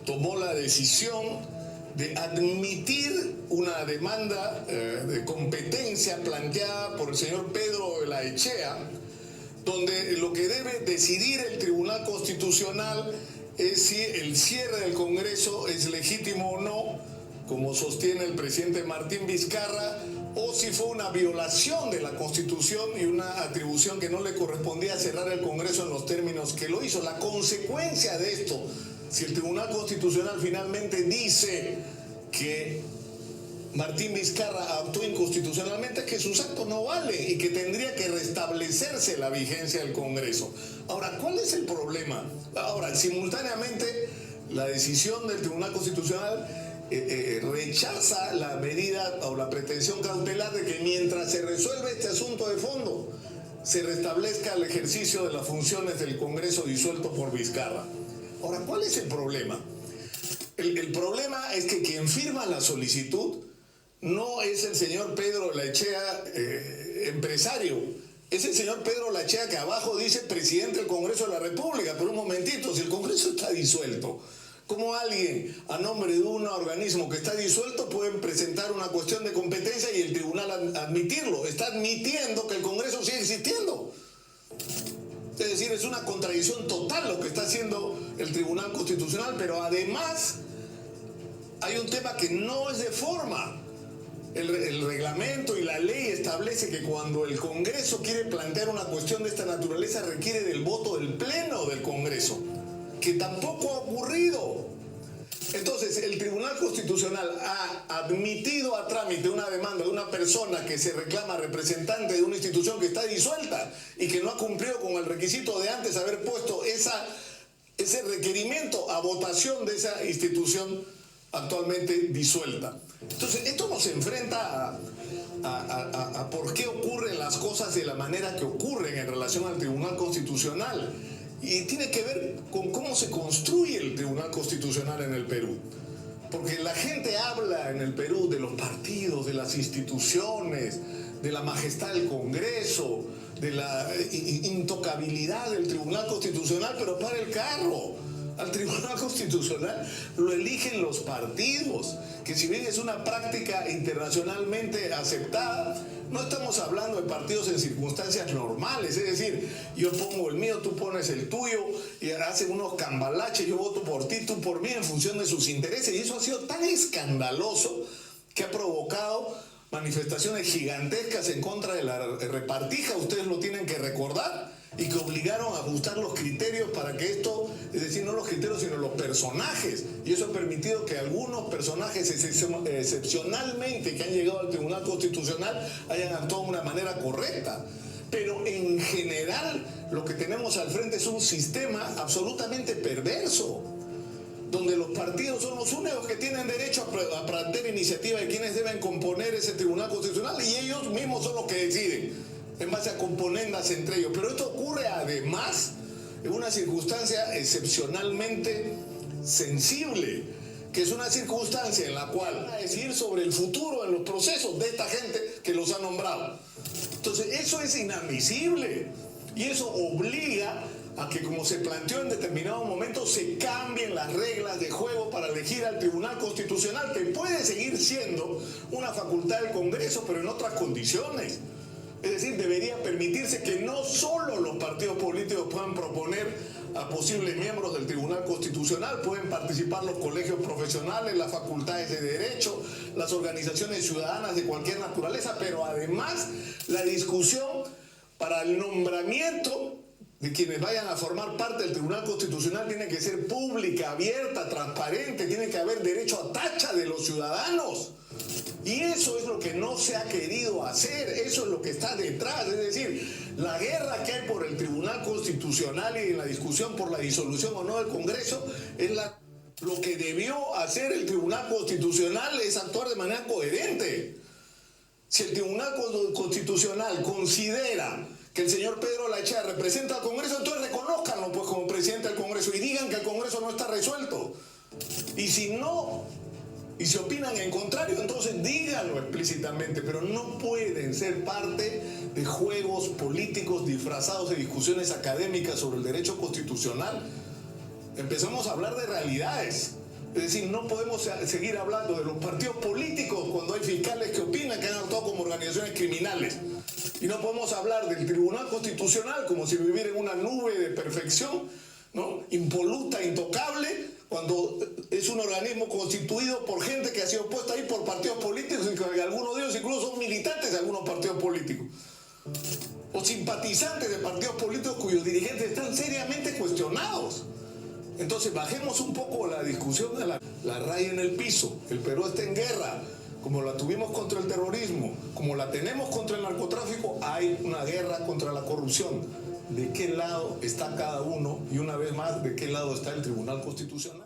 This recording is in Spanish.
tomó la decisión de admitir una demanda de competencia planteada por el señor Pedro de la Echea, donde lo que debe decidir el Tribunal Constitucional es si el cierre del Congreso es legítimo o no, como sostiene el presidente Martín Vizcarra, o si fue una violación de la Constitución y una atribución que no le correspondía cerrar el Congreso en los términos que lo hizo. La consecuencia de esto, si el Tribunal Constitucional finalmente dice que Martín Vizcarra actuó inconstitucionalmente, es que sus actos no valen y que tendría que restablecerse la vigencia del Congreso. Ahora, ¿cuál es el problema? Ahora, simultáneamente, la decisión del Tribunal Constitucional rechaza la medida o la pretensión cautelar de que mientras se resuelve este asunto de fondo, se restablezca el ejercicio de las funciones del Congreso disuelto por Vizcarra. Ahora, ¿cuál es el problema? El problema es que quien firma la solicitud no es el señor Pedro de la Echea, empresario. Es el señor Pedro de la Echea que abajo dice presidente del Congreso de la República. Pero un momentito, si el Congreso está disuelto, ¿cómo alguien a nombre de un organismo que está disuelto puede presentar una cuestión de competencia y el tribunal admitirlo? Está admitiendo que el Congreso sigue existiendo. Es decir, es una contradicción total lo que está haciendo el Tribunal Constitucional, pero además hay un tema que no es de forma. El reglamento y la ley establece que cuando el Congreso quiere plantear una cuestión de esta naturaleza requiere del voto del Pleno del Congreso, que tampoco ha ocurrido. Entonces, el Tribunal Constitucional ha admitido a trámite una demanda de una persona que se reclama representante de una institución que está disuelta y que no ha cumplido con el requisito de antes haber puesto ese requerimiento a votación de esa institución actualmente disuelta. Entonces, esto nos enfrenta a por qué ocurren las cosas de la manera que ocurren en relación al Tribunal Constitucional. Y tiene que ver con cómo se construye el Tribunal Constitucional en el Perú. Porque la gente habla en el Perú de los partidos, de las instituciones, de la majestad del Congreso, de la intocabilidad del Tribunal Constitucional, pero para el carro. Al Tribunal Constitucional lo eligen los partidos, que si bien es una práctica internacionalmente aceptada, no estamos hablando de partidos en circunstancias normales, es decir, yo pongo el mío, tú pones el tuyo, y hacen unos cambalaches, yo voto por ti, tú por mí, en función de sus intereses, y eso ha sido tan escandaloso que ha provocado manifestaciones gigantescas en contra de la repartija, ustedes lo tienen que recordar, y que obligaron a ajustar los criterios para que esto, es decir, no los criterios sino los personajes, y eso ha permitido que algunos personajes excepcionalmente que han llegado al Tribunal Constitucional hayan actuado de una manera correcta. Pero en general lo que tenemos al frente es un sistema absolutamente perverso, donde los partidos son los únicos que tienen derecho a plantear iniciativa de quienes deben componer ese Tribunal Constitucional, y ellos mismos son los que deciden en base a componendas entre ellos. Pero esto ocurre además en una circunstancia excepcionalmente sensible, que es una circunstancia en la cual van a decidir sobre el futuro en los procesos de esta gente que los ha nombrado. Entonces eso es inadmisible y eso obliga a que, como se planteó en determinado momento, se cambien las reglas de juego para elegir al Tribunal Constitucional, que puede seguir siendo una facultad del Congreso, pero en otras condiciones. Es decir, debería permitirse que no solo los partidos políticos puedan proponer a posibles miembros del Tribunal Constitucional, pueden participar los colegios profesionales, las facultades de derecho, las organizaciones ciudadanas de cualquier naturaleza, pero además la discusión para el nombramiento de quienes vayan a formar parte del Tribunal Constitucional tiene que ser pública, abierta, transparente, tiene que haber derecho a tacha de los ciudadanos. Y eso es lo que no se ha querido hacer, eso es lo que está detrás. Es decir, la guerra que hay por el Tribunal Constitucional y la discusión por la disolución o no del Congreso es lo que debió hacer el Tribunal Constitucional es actuar de manera coherente. Si el Tribunal Constitucional considera que el señor Pedro de la Echea representa al Congreso, entonces reconózcanlo pues como presidente del Congreso y digan que el Congreso no está resuelto. Y si no, y si opinan en contrario, entonces díganlo explícitamente, pero no pueden ser parte de juegos políticos disfrazados de discusiones académicas sobre el derecho constitucional. Empezamos a hablar de realidades. Es decir, no podemos seguir hablando de los partidos políticos cuando hay fiscales que opinan que han actuado como organizaciones criminales. Y no podemos hablar del Tribunal Constitucional como si viviera en una nube de perfección, ¿no? Impoluta, intocable, cuando es un organismo constituido por gente que ha sido puesta ahí por partidos políticos y que algunos de ellos incluso son militantes de algunos partidos políticos. O simpatizantes de partidos políticos cuyos dirigentes están seriamente cuestionados. Entonces bajemos un poco la discusión a la raya en el piso. El Perú está en guerra, como la tuvimos contra el terrorismo, como la tenemos contra el narcotráfico, hay una guerra contra la corrupción. ¿De qué lado está cada uno? Y una vez más, ¿de qué lado está el Tribunal Constitucional?